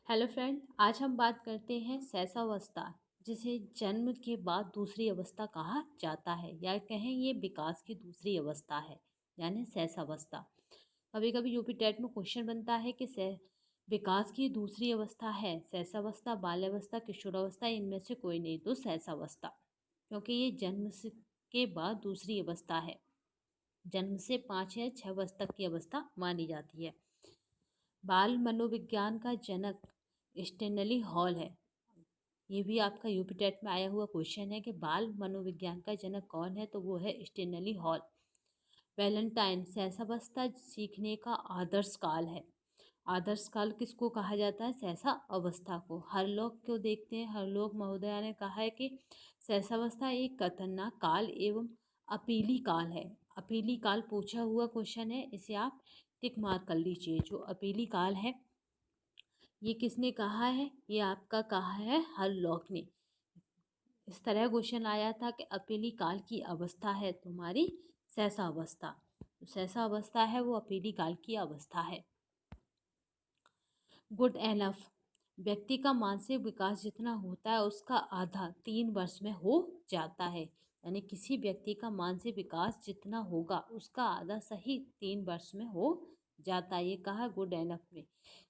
Hello friend, आज हम बात करते हैं शैशवावस्था, जिसे जन्म के बाद दूसरी अवस्था कहा जाता है या कहें ये विकास की दूसरी अवस्था है, यानी शैशवावस्था। कभी कभी यूपी टेट में क्वेश्चन बनता है कि विकास की दूसरी अवस्था है शैशवावस्था, बाल्यावस्था, किशोरावस्था, इनमें से कोई नहीं तो शैशवावस्था, क्योंकि ये के बाद दूसरी अवस्था है। जन्म से 5 या 6 वर्ष तक की अवस्था मानी जाती है। बाल मनोविज्ञान का जनक स्टेनली हॉल है। ये भी आपका यूपी टेट में आया हुआ क्वेश्चन है कि बाल मनोविज्ञान का जनक कौन है, तो वो है स्टेनली हॉल। वैलेंटाइन, शैशवावस्था सीखने का आदर्श काल है। आदर्श काल किसको कहा जाता है? शैशा अवस्था को। हरलोक को देखते हैं, हरलोक महोदया ने कहा है कि शैशवावस्था एक खतरनाक काल एवं अपीली काल है। अपीली काल पूछा हुआ क्वेश्चन है, इसे आप टिक मार्क कर लीजिए। जो अपीली काल है ये किसने कहा है? ये आपका कहा है हरलॉक ने। इस तरह क्वेश्चन आया था कि अपीली काल की अवस्था है तुम्हारी सहसा अवस्था। सहसा अवस्था है वो अपीली काल की अवस्था है। गुड एनफ, व्यक्ति का मानसिक विकास जितना होता है उसका आधा 3 वर्ष में हो जाता है। यानी किसी व्यक्ति का मानसिक विकास जितना होगा उसका आधा सही 3 वर्ष में हो जाता है, ये कहा गुड एनफ ने।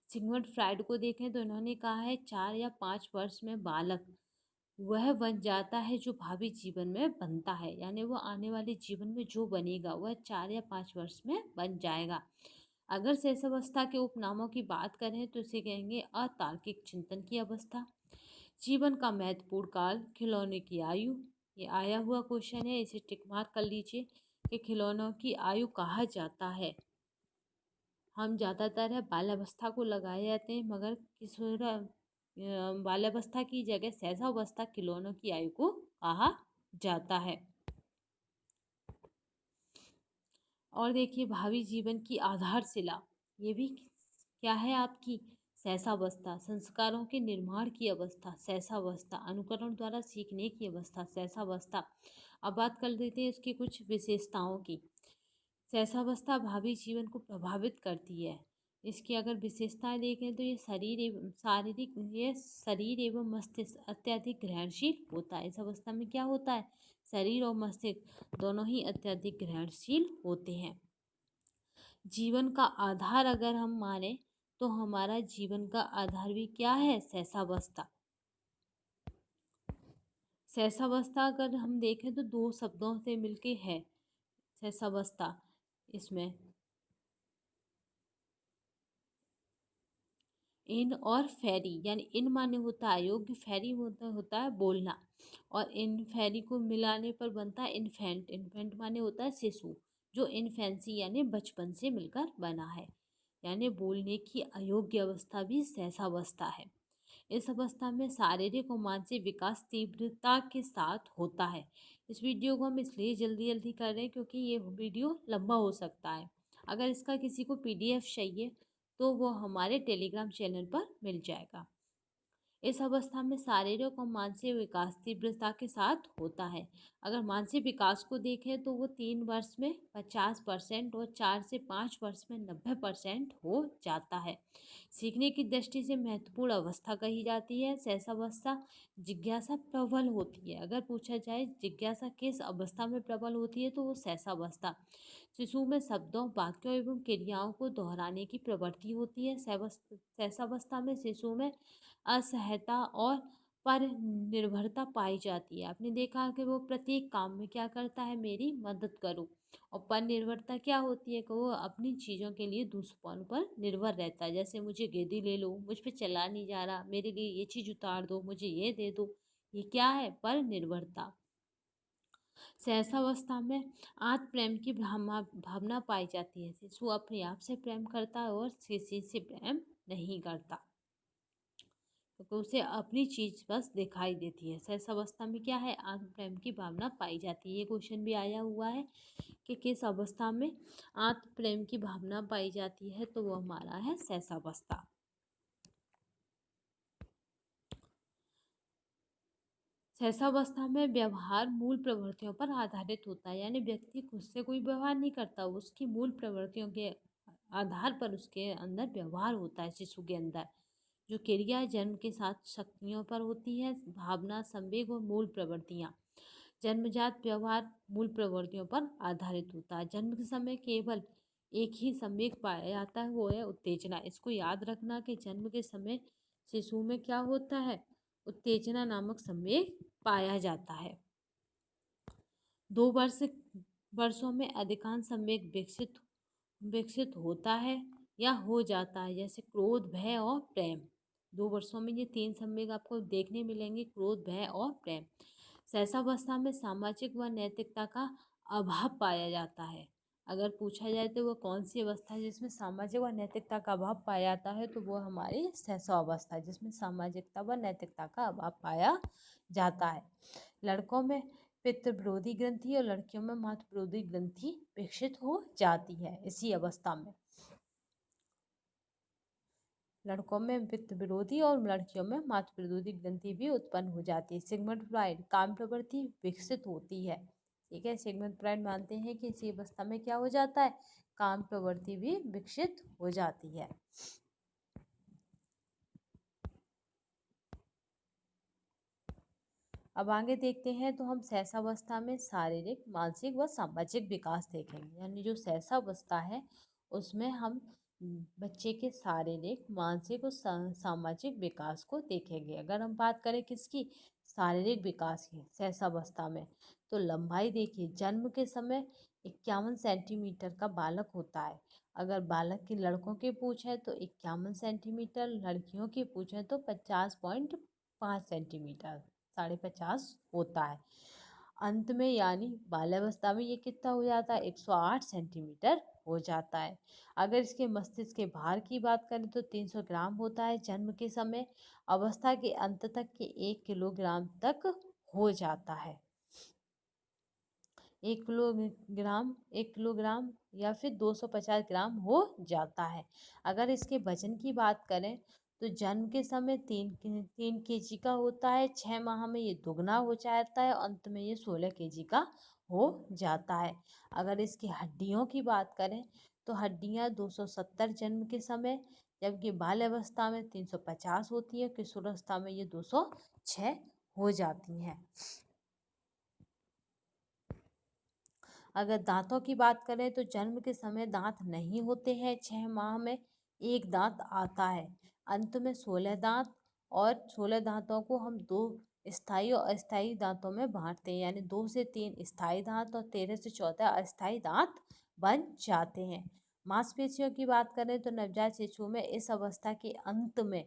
सिगमंड फ्राइड को देखें तो इन्होंने कहा है 4 या 5 वर्ष में बालक वह बन जाता है जो भावी जीवन में बनता है, यानी वो आने वाले जीवन में जो बनेगा वह 4 या 5 वर्ष में बन जाएगा। अगर शैशवावस्था के उपनामों की बात करें तो इसे कहेंगे अतार्किक चिंतन की अवस्था, जीवन का महत्वपूर्ण काल, खिलौने की आयु। ये आया हुआ क्वेश्चन है, इसे टिक मार्क कर लीजिए कि खिलौनों की आयु कहा जाता है। हम ज़्यादातर है बाल्यावस्था को लगाए जाते हैं, मगर किशोर बाल्यावस्था की जगह शैशवावस्था खिलौनों की आयु को कहा जाता है। और देखिए भावी जीवन की आधारशिला, ये भी क्या है आपकी? शैशवावस्था। संस्कारों के निर्माण की अवस्था शैशवावस्था। अनुकरण द्वारा सीखने की अवस्था शैशवावस्था। अब बात कर लेते हैं इसकी कुछ विशेषताओं की। शैशवावस्था भावी जीवन को प्रभावित करती है। इसकी अगर विशेषताएं देखें तो ये शरीर एवं मस्तिष्क अत्यधिक ग्रहणशील होता है। इस अवस्था में क्या होता है? शरीर और मस्तिष्क दोनों ही अत्यधिक ग्रहणशील होते हैं। जीवन का आधार अगर हम माने तो हमारा जीवन का आधार भी क्या है? शैशवावस्था। शैशवावस्था अगर हम देखें तो 2 शब्दों से मिलके है शैशवावस्था। इसमें इन और फेरी, यानी इन माने होता है अयोग्य, फेरी होता है बोलना, और इन फेरी को मिलाने पर बनता है इन्फेंट। इन्फेंट माने होता है शिशु, जो इन्फेंसी यानी बचपन से मिलकर बना है। यानी बोलने की अयोग्य अवस्था भी शैशवावस्था है। इस अवस्था में शारीरिक और मानसिक विकास तीव्रता के साथ होता है। इस वीडियो को हम इसलिए जल्दी जल्दी कर रहे हैं क्योंकि ये वीडियो लंबा हो सकता है। अगर इसका किसी को पीडीएफ चाहिए तो वो हमारे टेलीग्राम चैनल पर मिल जाएगा। इस अवस्था में शारीरिक और मानसिक विकास तीव्रता के साथ होता है। अगर मानसिक विकास को देखें तो वो 3 वर्ष में 50% और 4 से 5 वर्ष में 90% हो जाता है। सीखने की दृष्टि से महत्वपूर्ण अवस्था कही जाती है शैशवावस्था। जिज्ञासा प्रबल होती है। अगर पूछा जाए जिज्ञासा किस अवस्था में प्रबल होती है तो वो शैशवावस्था। शिशु में शब्दों, वाक्यों एवं क्रियाओं को दोहराने की प्रवृत्ति होती है। शैशवावस्था में शिशु में असहायता और पर निर्भरता पाई जाती है। आपने देखा कि वो प्रत्येक काम में क्या करता है? मेरी मदद करो। और पर निर्भरता क्या होती है कि वो अपनी चीज़ों के लिए दूसरों पर निर्भर रहता है। जैसे मुझे गेंदी ले लो, मुझ पे चला नहीं जा रहा, मेरे लिए ये चीज़ उतार दो, मुझे ये दे दो। ये क्या है? पर निर्भरता। सहसावस्था में आत्म प्रेम की भावना पाई जाती है। शिशु अपने आप से प्रेम करता है और किसी से प्रेम नहीं करता, क्योंकि उसे अपनी चीज बस दिखाई देती है। सहसावस्था में क्या है? आत्म प्रेम की भावना पाई जाती है। ये क्वेश्चन भी आया हुआ है कि किस अवस्था में आत्म प्रेम की भावना पाई जाती है, तो वो हमारा है सहसावस्था। सहसावस्था में व्यवहार मूल प्रवृत्तियों पर आधारित होता है। यानी व्यक्ति खुद से कोई व्यवहार नहीं करता, उसकी मूल प्रवृत्तियों के आधार पर उसके अंदर व्यवहार होता है शिशु के अंदर। जो क्रिया जन्म के साथ शक्तियों पर होती है, भावना, संवेग और मूल प्रवृत्तियाँ। जन्मजात व्यवहार मूल प्रवृत्तियों पर आधारित होता है। जन्म के समय केवल एक ही संवेग पाया जाता है, वो है उत्तेजना। इसको याद रखना कि जन्म के समय शिशु में क्या होता है, उत्तेजना नामक संवेग पाया जाता है। 2 वर्षों में अधिकांश संवेग विकसित विकसित होता है या हो जाता है, जैसे क्रोध, भय और प्रेम। 2 वर्षों में ये 3 संवेग आपको देखने मिलेंगे, क्रोध, भय और प्रेम। शैशवावस्था में सामाजिक व नैतिकता का अभाव पाया जाता है। अगर पूछा जाए तो वह कौन सी अवस्था है जिसमें सामाजिक व नैतिकता का अभाव पाया जाता है, तो वो हमारी शैशवावस्था है, जिसमें सामाजिकता व नैतिकता का अभाव पाया जाता है। लड़कों में पितृ विरोधी ग्रंथि और लड़कियों में मातृ विरोधी ग्रंथि विकसित हो जाती है इसी अवस्था में। लड़कों में पितृ विरोधी और लड़कियों में मातृ विरोधी ग्रंथि भी उत्पन्न हो जाती है। सिगमंड फ्राइड, काम प्रवृत्ति विकसित होती है। ठीक है, सिगमंड फ्राइड मानते हैं कि इसी अवस्था में क्या हो जाता है, काम प्रवृत्ति भी विकसित हो जाती है। अब आगे देखते हैं तो हम शैशवावस्था में शारीरिक, मानसिक व सामाजिक विकास देखेंगे। यानी जो शैशवावस्था है उसमें हम बच्चे के शारीरिक, मानसिक और सामाजिक विकास को देखेंगे। अगर हम बात करें किसकी, शारीरिक विकास की शैशवावस्था में, तो लंबाई देखिए, जन्म के समय 51 सेंटीमीटर का बालक होता है। अगर बालक की लड़कों की पूछ है तो 51 सेंटीमीटर, लड़कियों की पूछ है तो 50.5 सेंटीमीटर, 50.5 होता है। अंत में यानी बाल्यावस्था में ये कितना हो जाता है, 108 सेंटीमीटर हो जाता है। अगर इसके मस्तिष्क के भार की बात करें तो 300 ग्राम होता है जन्म के समय, अवस्था के अंत तक के 1 किलोग्राम तक हो जाता है। 1 किलोग्राम या फिर 250 ग्राम हो जाता है। अगर इसके वजन की बात करें तो जन्म के समय 3 केजी का होता है, 6 माह में ये दुगना हो जाता है, अंत में ये 16 केजी का हो जाता है। अगर इसकी हड्डियों की बात करें तो हड्डियां 270 जन्म के समय, जबकि बाल्यावस्था में 350 होती है, किशोरावस्था में ये 206 हो जाती हैं। अगर दांतों की बात करें तो जन्म के समय दांत नहीं होते हैं, 6 माह में एक दांत आता है, अंत में 16 दांत, और 16 दांतों को हम 2 स्थायी और अस्थायी दांतों में बांटते हैं, यानी 2 से 3 स्थायी दांत और 13 से 14 अस्थायी दांत बन जाते हैं। मांसपेशियों की बात करें तो नवजात शिशु में इस अवस्था के अंत में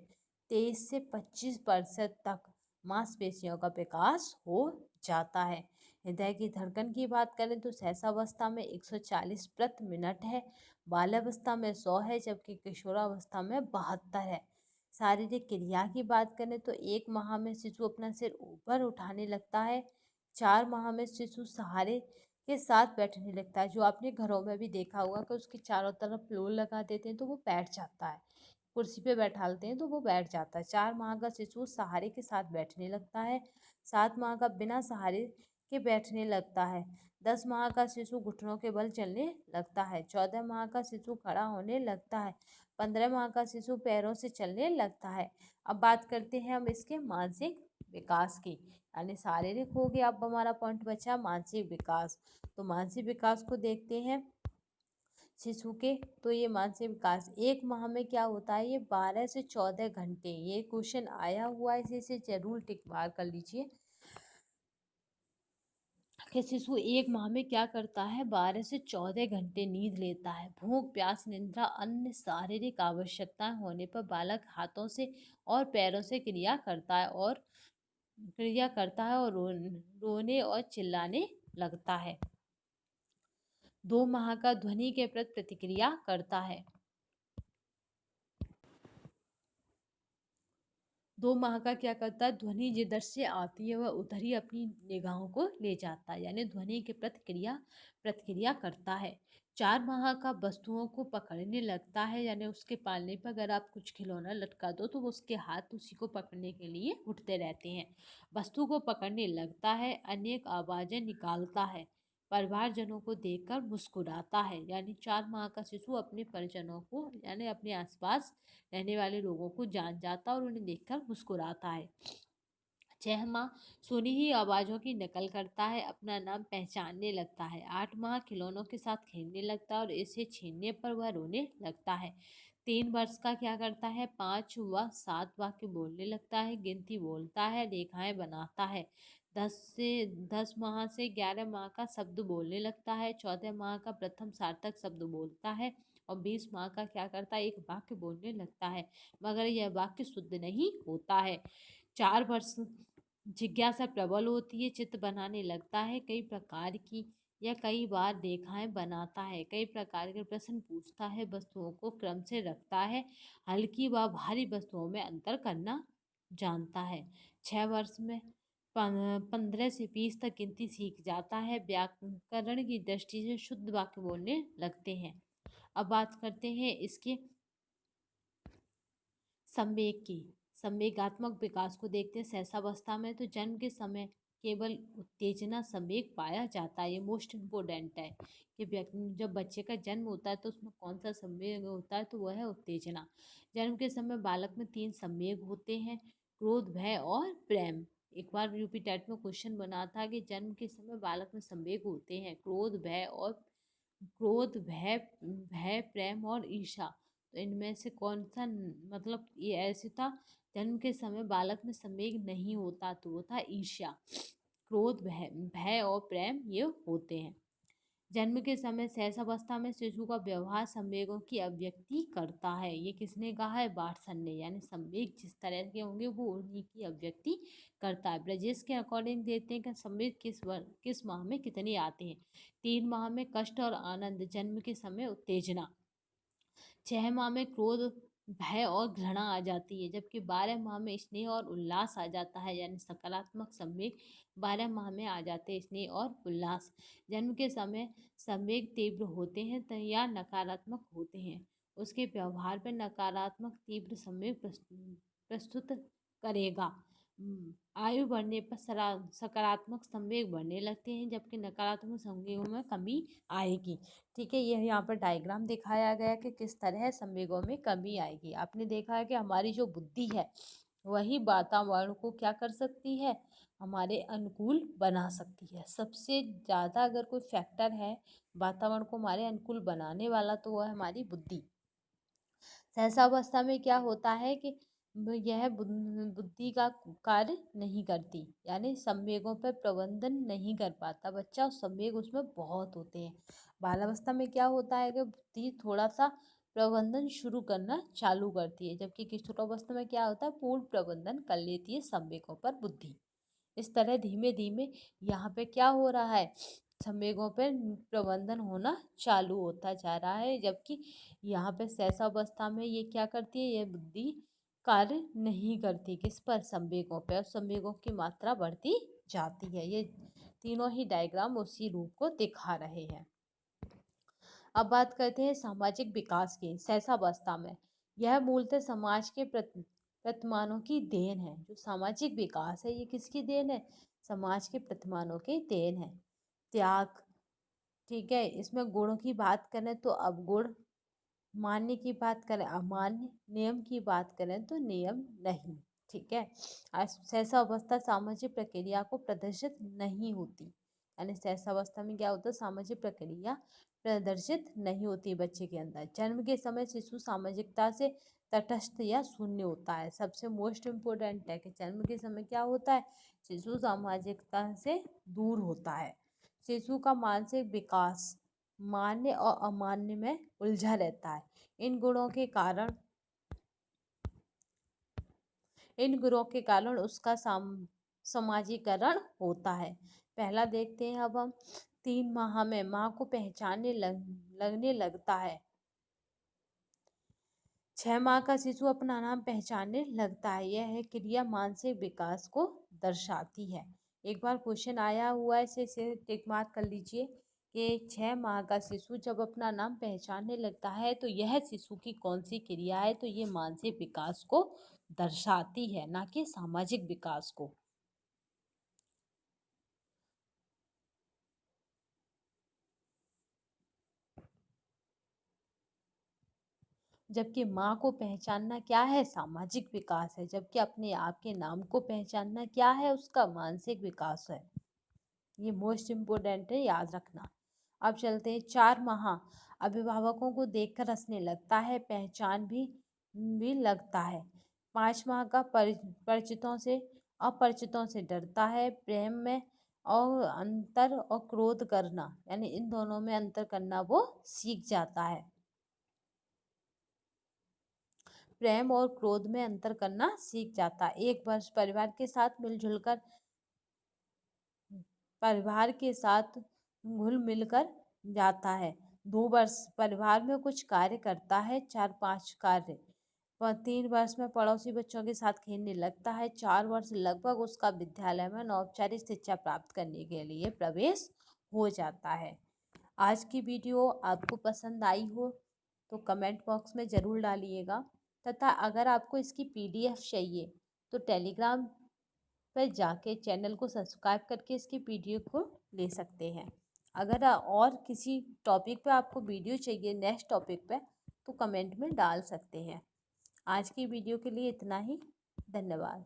23 से 25% तक मांसपेशियों का विकास हो जाता है। हृदय की धड़कन की बात करें तो शैशवावस्था में 140 प्रति मिनट है, बाल्यावस्था में 100 है, जबकि किशोरावस्था में 72 है। शारीरिक क्रिया की बात करें तो 1 माह में शिशु अपना सिर ऊपर उठाने लगता है, 4 माह में शिशु सहारे के साथ बैठने लगता है। जो आपने घरों में भी देखा होगा कि उसके चारों तरफ फ्लोर लगा देते हैं तो वो बैठ जाता है, कुर्सी पे बैठालते हैं तो वो बैठ जाता है। 4 माह का शिशु सहारे के साथ बैठने लगता है, 7 माह का बिना सहारे के बैठने लगता है, 10 माह का शिशु घुटनों के बल चलने लगता है, 14 माह का शिशु खड़ा होने लगता है, 15 माह का शिशु पैरों से चलने लगता है। अब बात करते हैं हम इसके मानसिक विकास की, यानी शारीरिक हो गया, अब हमारा पॉइंट बचा मानसिक विकास। तो मानसिक विकास को देखते हैं शिशु के, तो ये मानसिक विकास 1 माह में क्या होता है, ये 12 से 14 घंटे, ये क्वेश्चन आया हुआ है, इसे जरूर टिक मार कर लीजिए कि शिशु 1 माह में क्या करता है, 12 से 14 घंटे नींद लेता है। भूख, प्यास, निद्रा, अन्य शारीरिक आवश्यकताएं होने पर बालक हाथों से और पैरों से क्रिया करता है और रोने और चिल्लाने लगता है। 2 माह का ध्वनि के प्रति प्रतिक्रिया करता है। 2 माह का क्या करता है, ध्वनि जिधर से आती है वह उधर ही अपनी निगाहों को ले जाता है, यानी ध्वनि की प्रतिक्रिया करता है। 4 माह का वस्तुओं को पकड़ने लगता है, यानी उसके पालने पर अगर आप कुछ खिलौना लटका दो तो वो उसके हाथ उसी को पकड़ने के लिए उठते रहते हैं। वस्तु को पकड़ने लगता है, अनेक आवाजें निकालता है, परिवारजनों को देखकर मुस्कुराता है। यानी 4 माह का शिशु अपने परिजनों को यानी अपने आसपास रहने वाले लोगों को जान जाता है और उन्हें देखकर मुस्कुराता है। 6 माह सुनी ही आवाज़ों की नकल करता है, अपना नाम पहचानने लगता है। 8 माह खिलौनों के साथ खेलने लगता है और इसे छीनने पर वह रोने लगता है। 3 वर्ष का क्या करता है, 5 व 7 वाक्य बोलने लगता है, गिनती बोलता है, रेखाएं बनाता है। 10 माह से 11 माह का शब्द बोलने लगता है। 14 माह का प्रथम सार्थक शब्द बोलता है और 20 माह का क्या करता है, एक वाक्य बोलने लगता है, मगर यह वाक्य शुद्ध नहीं होता है। 4 वर्ष जिज्ञासा प्रबल होती है, चित्र बनाने लगता है, कई प्रकार की या कई बार रेखाएं बनाता है, कई प्रकार के प्रश्न पूछता है, वस्तुओं को क्रम से रखता है, हल्की व भारी वस्तुओं में अंतर करना जानता है। 6 वर्ष में 15 से 20 तक गिनती सीख जाता है, व्याकरण की दृष्टि से शुद्ध वाक्य बोलने लगते हैं। अब बात करते हैं इसके संवेग की। संवेगात्मक विकास को देखते हैं सहसावस्था में, तो जन्म के समय केवल उत्तेजना संवेग पाया जाता है। ये मोस्ट इम्पोर्टेंट है कि जब बच्चे का जन्म होता है तो उसमें कौन सा संवेग होता है, तो वह है उत्तेजना। जन्म के समय बालक में 3 संवेग होते हैं, क्रोध, भय और प्रेम। एक बार यूपी टेट में क्वेश्चन बना था कि जन्म के समय बालक में संवेग होते हैं क्रोध, भय भय, प्रेम और ईर्ष्या। तो इनमें से कौन सा मतलब ये ऐसे था, जन्म के समय बालक में संवेग नहीं होता तो वो था ईर्ष्या। क्रोध, भय और प्रेम ये होते हैं। जन्म के समय सहसावस्था में शिशु का व्यवहार संवेगों की अभिव्यक्ति करता है। ये किसने कहा है, वाटसन ने। यानी संवेग जिस तरह के होंगे वो उन्हीं की अभिव्यक्ति करता है। ब्रजेश के अकॉर्डिंग देते हैं कि संवेग किस माह में कितने आते हैं। 3 माह में कष्ट और आनंद, जन्म के समय उत्तेजना। 6 माह में क्रोध, भय और घृणा आ जाती है, जबकि 12 माह में स्नेह और उल्लास आ जाता है। यानी सकारात्मक संवेग 12 माह में आ जाते हैं, स्नेह और उल्लास। जन्म के समय संवेग तीव्र होते हैं या नकारात्मक होते हैं। उसके व्यवहार पर नकारात्मक तीव्र संवेग प्रस्तुत करेगा। आयु बढ़ने पर सकारात्मक संवेग बढ़ने लगते हैं, जबकि नकारात्मक संवेगों में कमी आएगी। ठीक है, यह यहाँ पर डायग्राम दिखाया गया है कि किस तरह संवेगों में कमी आएगी। आपने देखा है कि हमारी जो बुद्धि है वही वातावरण को क्या कर सकती है, हमारे अनुकूल बना सकती है। सबसे ज़्यादा अगर कोई फैक्टर है वातावरण को हमारे अनुकूल बनाने वाला, तो वह है हमारी बुद्धि। सहसावस्था में क्या होता है कि यह बुद्धि का कार्य नहीं करती, यानी संवेगों पर प्रबंधन नहीं कर पाता बच्चा, और संवेग उसमें बहुत होते हैं। बालावस्था में क्या होता है कि बुद्धि थोड़ा सा प्रबंधन शुरू करना चालू करती है, जबकि किशोरावस्था में क्या होता है, पूर्ण प्रबंधन कर लेती है संवेगों पर बुद्धि। इस तरह धीमे धीमे यहाँ पे क्या हो रहा है, संवेगों पर प्रबंधन होना चालू होता जा रहा है, जबकि यहाँ पे सहसावस्था में ये क्या करती है, यह बुद्धि कार्य नहीं करती, किस पर, संवेगों पर, और संवेगों की मात्रा बढ़ती जाती है। ये तीनों ही डायग्राम उसी रूप को दिखा रहे हैं। अब बात करते हैं सामाजिक विकास की। सहसावस्था में यह मूलतः समाज के प्रतिमानों की देन है। जो सामाजिक विकास है ये किसकी देन है, समाज के प्रतिमानों की देन है। त्याग, ठीक है, इसमें गुणों की बात करें तो अवगुण, मान्य की बात करें अमान्य, नियम की बात करें तो नियम नहीं। ठीक है, सहसावस्था सामाजिक प्रक्रिया को प्रदर्शित नहीं होती, यानी सहसावस्था में क्या होता है, सामाजिक प्रक्रिया प्रदर्शित नहीं होती बच्चे के अंदर। जन्म के समय शिशु सामाजिकता से तटस्थ या शून्य होता है। सबसे मोस्ट इम्पोर्टेंट है कि जन्म के समय क्या होता है, शिशु सामाजिकता से दूर होता है। शिशु का मानसिक विकास मान्य और अमान्य में उलझा रहता है। इन गुणों के कारण उसका समाजीकरण होता है। पहला देखते हैं अब हम। 3 माह में माँ को पहचानने लगने लगता है। 6 माह का शिशु अपना नाम पहचानने लगता है। यह है क्रिया मानसिक विकास को दर्शाती है। एक बार क्वेश्चन आया हुआ है, इसे टिक मार्क कर लीजिए कि 6 माह का शिशु जब अपना नाम पहचानने लगता है तो यह शिशु की कौन सी क्रिया है, तो ये मानसिक विकास को दर्शाती है, ना कि सामाजिक विकास को। जबकि माँ को पहचानना क्या है, सामाजिक विकास है। जबकि अपने आप के नाम को पहचानना क्या है, उसका मानसिक विकास है। ये मोस्ट इम्पोर्टेंट है, याद रखना। अब चलते हैं 4 महा। अभिभावकों को देखकर हंसने लगता है, पहचान भी लगता है। 5 माह का परिचितों से अपरिचितों से डरता है। प्रेम में और अंतर और क्रोध करना, यानी इन दोनों में अंतर करना वो सीख जाता है। प्रेम और क्रोध में अंतर करना सीख जाता है। 1 वर्ष परिवार के साथ घुल मिलकर जाता है। 2 वर्ष परिवार में कुछ कार्य करता है, 4-5 कार्य। 3 वर्ष में पड़ोसी बच्चों के साथ खेलने लगता है। 4 वर्ष लगभग उसका विद्यालय में अनौपचारिक शिक्षा प्राप्त करने के लिए प्रवेश हो जाता है। आज की वीडियो आपको पसंद आई हो तो कमेंट बॉक्स में ज़रूर डालिएगा, तथा अगर आपको इसकी PDF चाहिए तो टेलीग्राम पर जाके चैनल को सब्सक्राइब करके इसकी PDF को ले सकते हैं। अगर और किसी टॉपिक पे आपको वीडियो चाहिए नेक्स्ट टॉपिक पे, तो कमेंट में डाल सकते हैं। आज की वीडियो के लिए इतना ही। धन्यवाद।